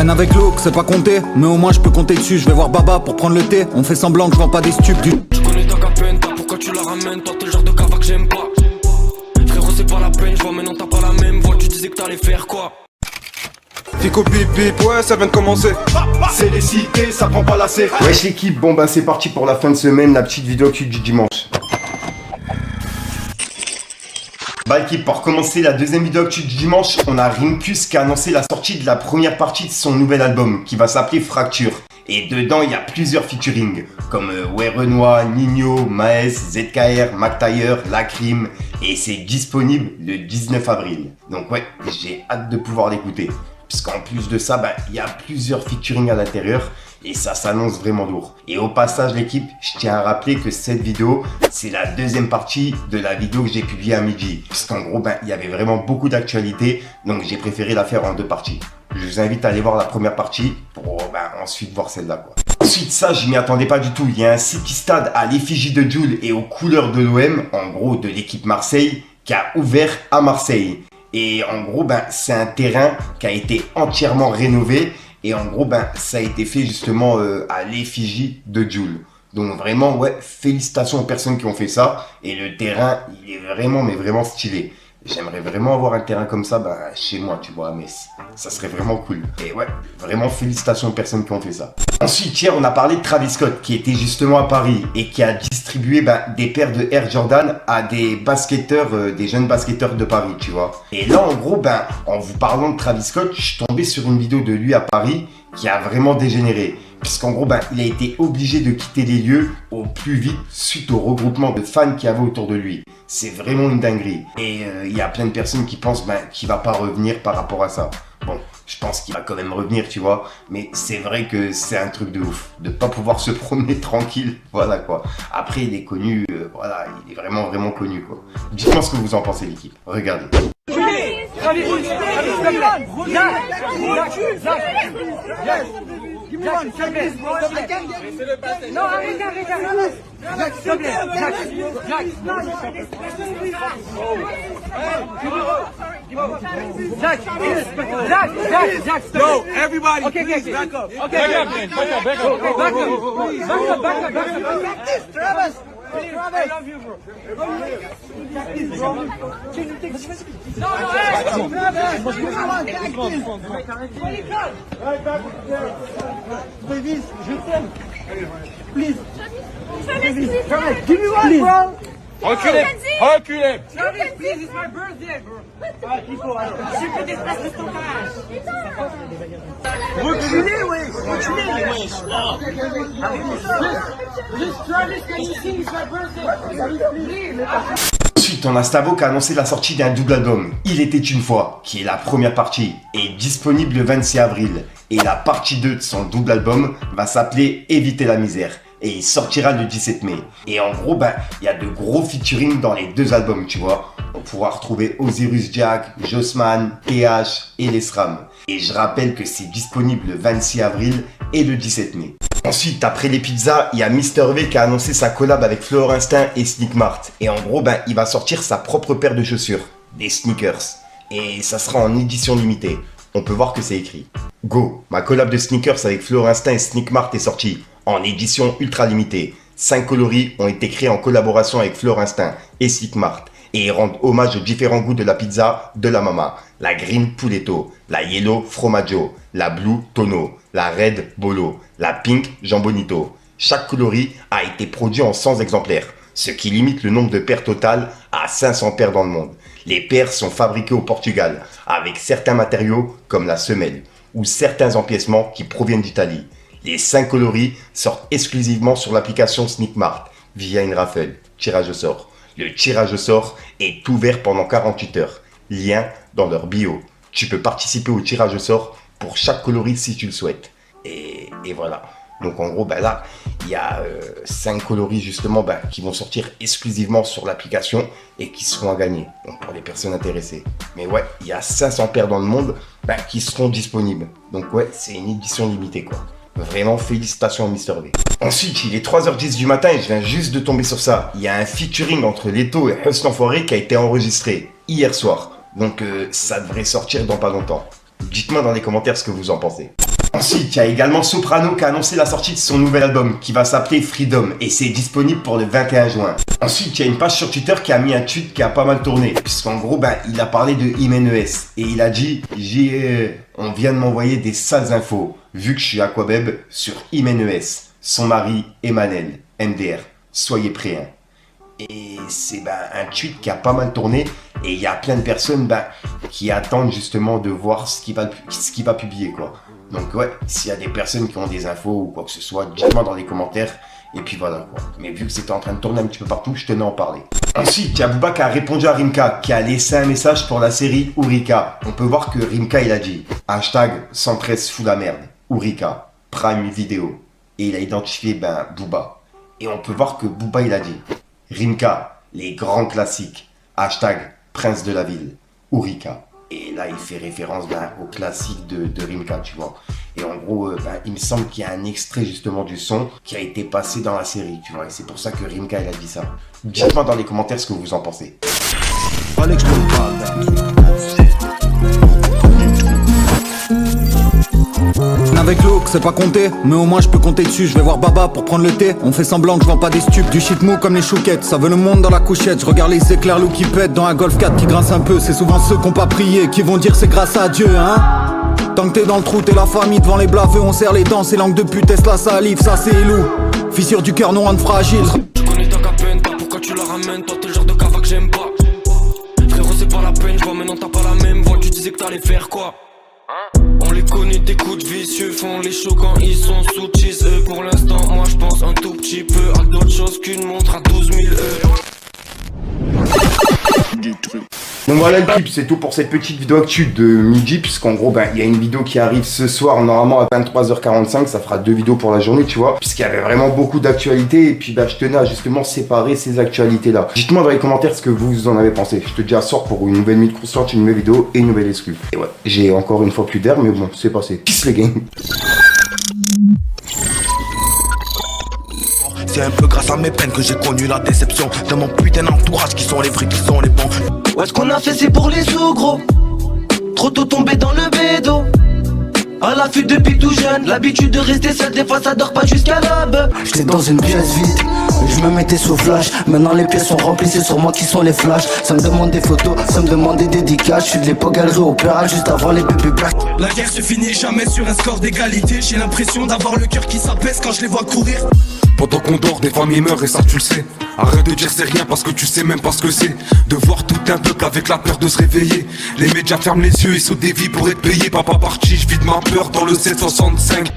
Traîne avec l'eau, que c'est pas compter, mais au moins je peux compter dessus. Je vais voir Baba pour prendre le thé. On fait semblant que je vends pas des stupes du. Je connais ta capenta, pourquoi tu la ramènes? Toi t'es le genre de cava que j'aime pas. Frérot c'est pas la peine, je vois maintenant t'as pas la même voix. Tu disais que t'allais faire quoi? Fico bip bip, ouais ça vient de commencer. C'est les cités, ça prend pas la C. Wesh l'équipe, bon bah c'est parti pour la fin de semaine, la petite vidéo actu du dimanche. Bah l'équipe, pour commencer la deuxième vidéo actu du dimanche, on a Rimkus qui a annoncé la sortie de la première partie de son nouvel album qui va s'appeler Fracture. Et dedans il y a plusieurs featuring comme Renoir, Nino, Maes, ZKR, McTyre, Lacrim, et c'est disponible le 19 avril. Donc ouais, j'ai hâte de pouvoir l'écouter. Puisqu'en plus de ça, il y a plusieurs featuring à l'intérieur et ça s'annonce vraiment lourd. Et au passage l'équipe, je tiens à rappeler que cette vidéo, c'est la deuxième partie de la vidéo que j'ai publiée à midi. Puisqu'en gros, il y avait vraiment beaucoup d'actualités, donc j'ai préféré la faire en deux parties. Je vous invite à aller voir la première partie pour ensuite voir celle-là, quoi. Ensuite, ça, je m'y attendais pas du tout. Il y a un City Stade à l'effigie de Jul et aux couleurs de l'OM, en gros de l'équipe Marseille, qui a ouvert à Marseille. Et en gros, c'est un terrain qui a été entièrement rénové. Et en gros, ça a été fait justement à l'effigie de Jul. Donc vraiment, ouais, félicitations aux personnes qui ont fait ça. Et le terrain, il est vraiment, mais vraiment stylé. J'aimerais vraiment avoir un terrain comme ça chez moi, tu vois, mais ça serait vraiment cool. Et ouais, vraiment félicitations aux personnes qui ont fait ça. Ensuite, hier, on a parlé de Travis Scott qui était justement à Paris et qui a distribué des paires de Air Jordan à des basketteurs, des jeunes basketteurs de Paris, tu vois. Et là, en gros, en vous parlant de Travis Scott, je suis tombé sur une vidéo de lui à Paris qui a vraiment dégénéré. Puisqu'en gros, il a été obligé de quitter les lieux au plus vite suite au regroupement de fans qu'il y avait autour de lui. C'est vraiment une dinguerie. Et il y a plein de personnes qui pensent qu'il va pas revenir par rapport à ça. Bon, je pense qu'il va quand même revenir, tu vois. Mais c'est vrai que c'est un truc de ouf. De pas pouvoir se promener tranquille. Voilà, quoi. Après, il est connu, voilà, il est vraiment, vraiment connu, quoi. Dites-moi ce que vous en pensez, l'équipe. Regardez. Give me one, check this, bro. I can't get it. No, arrête. Jack, s'il te plaît. Jack. Yo, everybody, Okay, please, back up. Okay, back up. Back up. Back this, Travis. I love you, bro. Like this, bro. No, Travis, je t'aime. Please. Travis, give me one, bro. Reculez. Travis, please, it's my birthday, bro. Je te déteste de ton âge. Reculez, wesh. Just Travis, can you see it's my birthday? Ensuite, on a Stavo qui a annoncé la sortie d'un double album, Il était une fois, qui est la première partie, est disponible le 26 avril. Et la partie 2 de son double album va s'appeler Éviter la misère. Et il sortira le 17 mai. Et en gros, il y a de gros featuring dans les deux albums, tu vois. On pourra retrouver Osiris Jack, Jossman, PH et les SRAM. Et je rappelle que c'est disponible le 26 avril et le 17 mai. Ensuite, après les pizzas, il y a Mister V qui a annoncé sa collab avec Florestin et Sneak Mart. Et en gros, il va sortir sa propre paire de chaussures, des sneakers. Et ça sera en édition limitée. On peut voir que c'est écrit. Go, ma collab de sneakers avec Florestin et Sneak Mart est sortie en édition ultra limitée. 5 coloris ont été créés en collaboration avec Florestin et Sneak Mart. Et ils rendent hommage aux différents goûts de la pizza de la mama. La green Puletto, la yellow Fromaggio, la blue Tono, la red Bolo, la pink Jambonito. Chaque coloris a été produit en 100 exemplaires, ce qui limite le nombre de paires totales à 500 paires dans le monde. Les paires sont fabriquées au Portugal, avec certains matériaux comme la semelle, ou certains empiècements qui proviennent d'Italie. Les 5 coloris sortent exclusivement sur l'application Sneak Mart, via une raffle, tirage au sort. Le tirage au sort est ouvert pendant 48 heures. Lien dans leur bio. Tu peux participer au tirage au sort pour chaque coloris si tu le souhaites. Et voilà. Donc en gros, là, il y a 5 coloris justement qui vont sortir exclusivement sur l'application et qui seront à gagner. Donc pour les personnes intéressées. Mais ouais, il y a 500 paires dans le monde qui seront disponibles. Donc ouais, c'est une édition limitée, quoi. Vraiment, félicitations à Mister V. Ensuite, il est 3h10 du matin et je viens juste de tomber sur ça. Il y a un featuring entre Leto et Hustle Enfoiré qui a été enregistré hier soir. Donc ça devrait sortir dans pas longtemps. Dites-moi dans les commentaires ce que vous en pensez. Ensuite, il y a également Soprano qui a annoncé la sortie de son nouvel album qui va s'appeler Freedom et c'est disponible pour le 21 juin. Ensuite, il y a une page sur Twitter qui a mis un tweet qui a pas mal tourné puisqu'en gros, il a parlé de Imenes et il a dit on vient de m'envoyer des sales infos vu que je suis Aquabeb sur Imenes, son mari Emmanuel, MDR. Soyez prêts. Hein. Et c'est un tweet qui a pas mal tourné et il y a plein de personnes qui attendent justement de voir ce qu'il va publier quoi. Donc ouais, s'il y a des personnes qui ont des infos ou quoi que ce soit, dites-moi dans les commentaires et puis voilà quoi. Mais vu que c'était en train de tourner un petit peu partout, je tenais à en parler. Ensuite, il y a Booba qui a répondu à Rimka, qui a laissé un message pour la série Ourika. On peut voir que Rimka il a dit #113 fout la merde, Ourika, Prime Video. Et il a identifié Booba. Et on peut voir que Booba il a dit Rimka, les grands classiques, #Prince de la ville, Ourika. Et là, il fait référence au classique de Rimka, tu vois. Et en gros, il me semble qu'il y a un extrait justement du son qui a été passé dans la série, tu vois. Et c'est pour ça que Rimka, il a dit ça. Dites-moi dans les commentaires ce que vous en pensez. Avec l'eau, c'est pas compté, mais au moins je peux compter dessus. Je vais voir Baba pour prendre le thé. On fait semblant que je vends pas des stupes. Du shit mou comme les chouquettes, ça veut le monde dans la couchette. Je regarde les éclairs loup qui pètent dans un Golf 4 qui grince un peu. C'est souvent ceux qui ont pas prié qui vont dire c'est grâce à Dieu, hein. Tant que t'es dans le trou, t'es la famille devant les blaveux. On serre les dents, c'est langue de pute, teste la salive, ça c'est loup. Fissure du cœur, non rendre fragile. Je connais ta capenne, pas pourquoi tu la ramènes. Toi t'es le genre de cava que j'aime pas. Frérot c'est pas la peine, je vois maintenant t'as pas la même voix. Tu disais que t'allais faire quoi? On les connaît, des coups de vicieux font les shows quand ils sont sous cheese. Pour l'instant, moi je pense un tout petit peu à d'autres choses qu'une montre à 12 000 Donc voilà le clip, c'est tout pour cette petite vidéo actu de midi, puisqu'en gros, il y a une vidéo qui arrive ce soir, normalement à 23h45, ça fera 2 vidéos pour la journée, tu vois, puisqu'il y avait vraiment beaucoup d'actualités, et puis je tenais à justement séparer ces actualités-là. Dites-moi dans les commentaires ce que vous en avez pensé. Je te dis à soir pour une nouvelle micro-sorte, une nouvelle vidéo et une nouvelle exclue. Et ouais, j'ai encore une fois plus d'air, mais bon, c'est passé. Peace les gang. C'est un peu grâce à mes peines que j'ai connu la déception de mon putain d'entourage qui sont les vrais, qui sont les bons. Ouais, ce qu'on a fait c'est pour les sous gros. Trop tôt tombé dans le bédo. À l'affût depuis tout jeune. L'habitude de rester seul, des fois ça dort pas jusqu'à l'aube. J'étais dans une pièce vide, je me mettais sous flash. Maintenant les pièces sont remplies, c'est sur moi qui sont les flashs. Ça me demande des photos, ça me demande des dédicaces. Je suis de l'époque galerie opéra juste avant les bébés black. La guerre se finit jamais sur un score d'égalité. J'ai l'impression d'avoir le cœur qui s'apaise quand je les vois courir. Pendant qu'on dort, des familles meurent et ça tu le sais. Arrête de dire c'est rien parce que tu sais même pas ce que c'est. De voir tout un peuple avec la peur de se réveiller. Les médias ferment les yeux et sautent des vies pour être payés. Papa parti, je vide ma peur dans le 765.